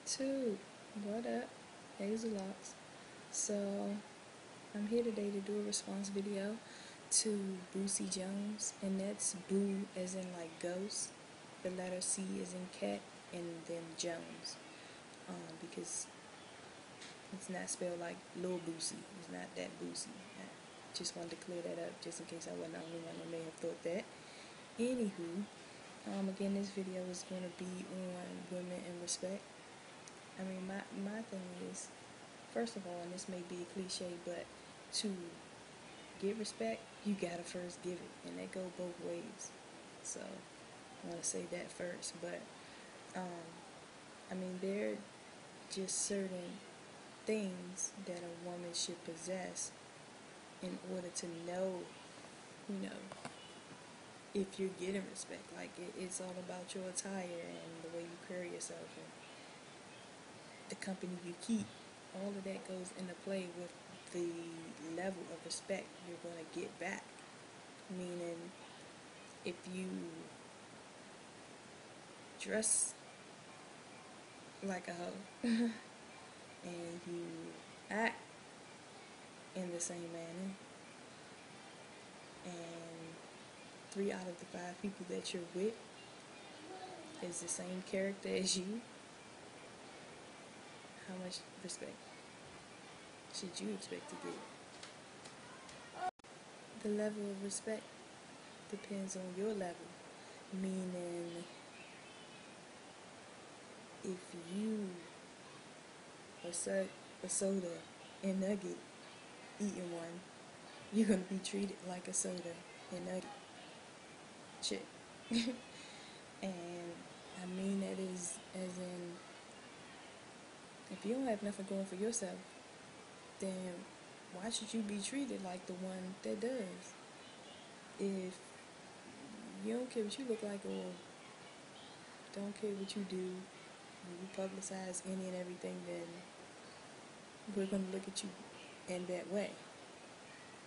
Two, what up? Hazelocks. So, I'm here today to do a response video to Boosie Jones, and that's Boo as in like ghost, the letter C as in cat, and then Jones, because it's not spelled like Lil Boosie. It's not that Boosie. I just wanted to clear that up just in case I wasn't the only one that may have thought that. Anywho, again, this video is going to be on women and respect. I mean, my thing is, first of all, and this may be a cliche, but to get respect, you gotta first give it, and that go both ways. So I want to say that first, but I mean, there are just certain things that a woman should possess in order to know, if you're getting respect. Like it's all about your attire and the way you carry yourself and the company you keep. All of that goes into play with the level of respect you're going to get back. Meaning, if you dress like a hoe and you act in the same manner, and 3 out of the 5 people that you're with is the same character as you, how much respect should you expect to get? The level of respect depends on your level. Meaning, if you a soda and nugget eating one, you're going to be treated like a soda and nugget chick. And I mean that is as in, if you don't have nothing going for yourself, then why should you be treated like the one that does? If you don't care what you look like or don't care what you do, and you publicize any and everything, then we're going to look at you in that way.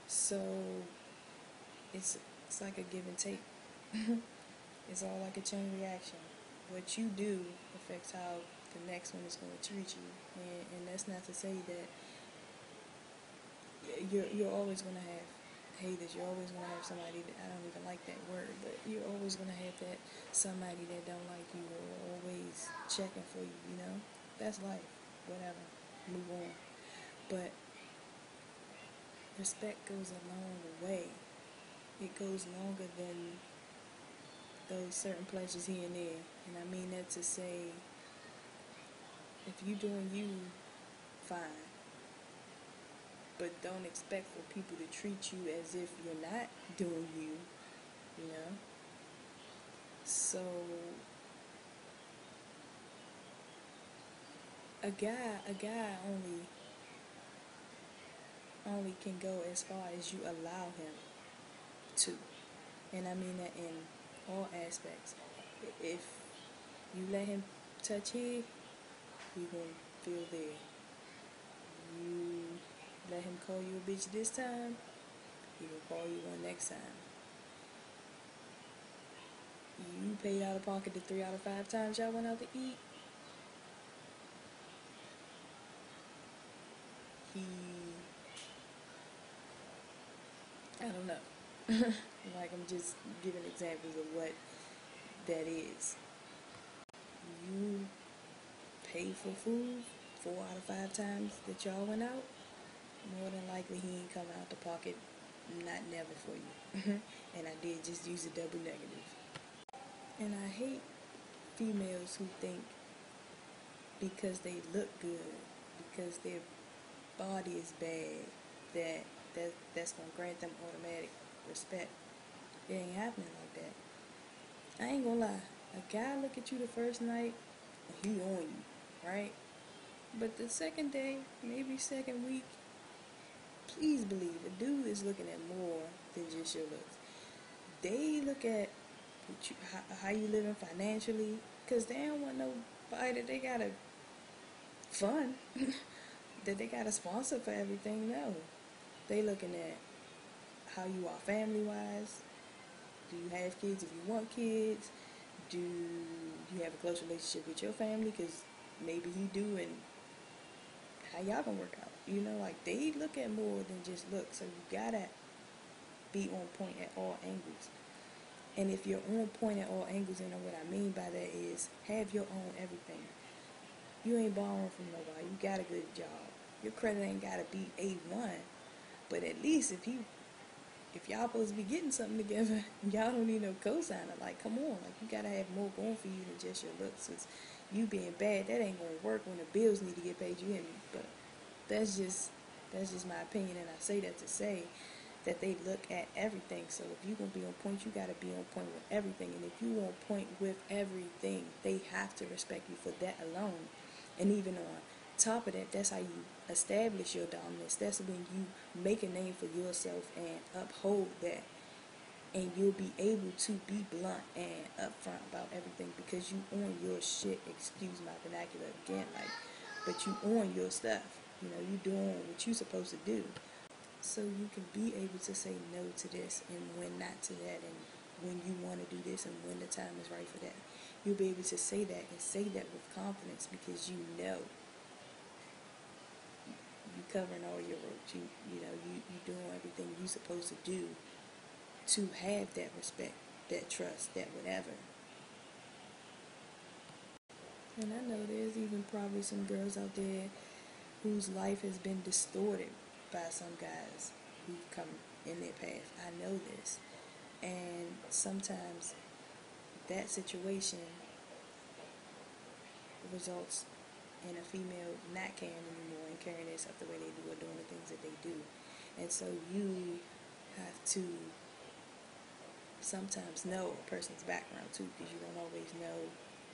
So it's like a give and take. It's all like a chain reaction. What you do affects how the next one is going to treat you, and that's not to say that you're always going to have haters. You're always going to have somebody that, I don't even like that word, but you're always going to have that somebody that don't like you or always checking for you. That's life. Whatever, move on. But respect goes a long way. It goes longer than those certain pleasures here and there. And I mean that to say, if you doing you, fine. But don't expect for people to treat you as if you're not doing you, So, a guy only can go as far as you allow him to. And I mean that in all aspects. If you let him touch here, he gonna feel there. You let him call you a bitch this time, he will call you one next time. You paid out of pocket the 3 out of 5 times y'all went out to eat. I don't know. Like, I'm just giving examples of what that is. You pay for food 4 out of 5 times that y'all went out, more than likely he ain't coming out the pocket, not never for you. And I did just use a double negative. And I hate females who think because they look good, because their body is bad, that's gonna grant them automatic respect. It ain't happening like that. I ain't gonna lie. A guy look at you the first night, he on you, right? But the second day, maybe second week, please believe a dude is looking at more than just your looks. They look at how you living financially, because they don't want nobody that they gotta fund, that they gotta sponsor for everything. No, they looking at how you are family wise. Do you have kids if you want kids? Do you have a close relationship with your family? Because maybe he do, and how y'all gonna work out? You know, like, they look at more than just look. So you gotta be on point at all angles. And if you're on point at all angles, you know what I mean by that is have your own everything. You ain't borrowing from nobody. You got a good job. Your credit ain't gotta be A1, but at least if y'all supposed to be getting something together, y'all don't need no cosigner. Like, come on, like, you gotta have more going for you than just your looks. Cause you being bad, that ain't gonna work when the bills need to get paid. You hear me? But that's just my opinion, and I say that to say that they look at everything. So if you're gonna be on point, you gotta be on point with everything. And if you on point with everything, they have to respect you for that alone. And even on top of that, that's how you establish your dominance. That's when you make a name for yourself and uphold that. And you'll be able to be blunt and upfront about everything because you on your shit. Excuse my vernacular again, like, but you on your stuff. You know, you doing what you supposed to do. So you can be able to say no to this and when not to that, and when you want to do this and when the time is right for that. You'll be able to say that and say that with confidence because you know you covering all your ropes. You know you doing everything you supposed to do to have that respect, that trust, that whatever. And I know there's even probably some girls out there whose life has been distorted by some guys who've come in their path. I know this. And sometimes that situation results in a female not caring anymore and carrying themselves the way they do or doing the things that they do. And so you have to sometimes know a person's background too, because you don't always know,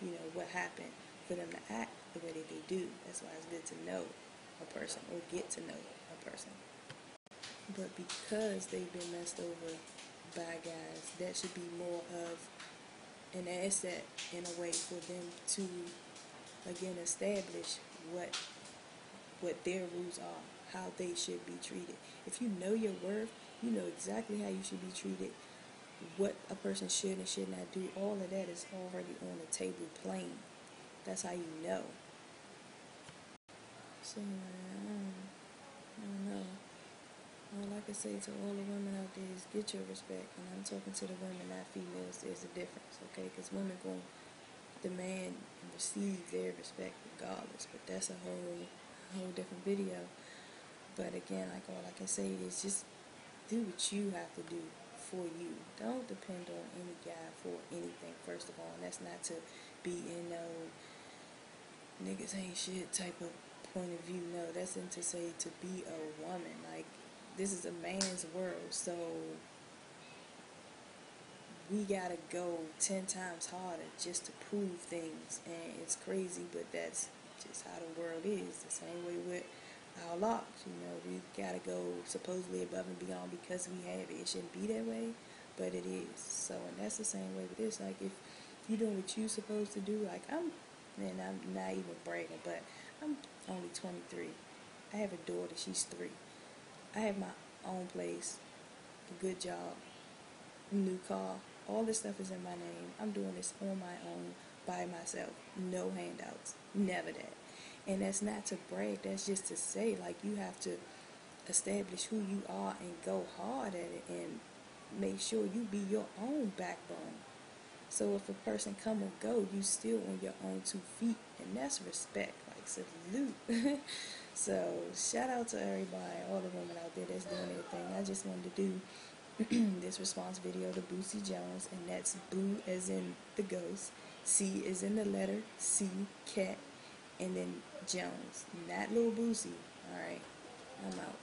you know, what happened for them to act the way that they do. That's why it's good to know a person or get to know a person. But because they've been messed over by guys, that should be more of an asset in a way for them to again establish what their rules are, how they should be treated. If you know your worth, you know exactly how you should be treated, what a person should and should not do. All of that is already on the table plain. That's how you know. So I don't know. All I can say to all the women out there is get your respect. And I'm talking to the women, not females. There's a difference, okay? Because women going to demand and receive their respect regardless. But that's a whole different video. But again, like, all I can say is just do what you have to do for you. Don't depend on any guy for anything, first of all. And that's not to be in no niggas ain't shit type of point of view. No, that's in to say to be a woman. Like, this is a man's world, so we gotta go 10 times harder just to prove things. And it's crazy, but that's just how the world is. The same way with our locks, you know, we gotta go supposedly above and beyond because we have it. It shouldn't be that way, but it is. So, and that's the same way with this. Like, if you're doing what you're supposed to do, like, I'm not even bragging, but I'm only 23. I have a daughter, she's 3. I have my own place, a good job, new car. All this stuff is in my name. I'm doing this on my own, by myself. No handouts. Never that. And that's not to brag. That's just to say, like, you have to establish who you are and go hard at it and make sure you be your own backbone. So if a person come or go, you still on your own 2 feet. And that's respect. Like, salute. So, shout out to everybody, all the women out there that's doing their thing. I just wanted to do this response video to Boosie Jones, and that's Boo as in the ghost, C as in the letter C, cat, and then Jones, not Lil Boosie. Alright, I'm out.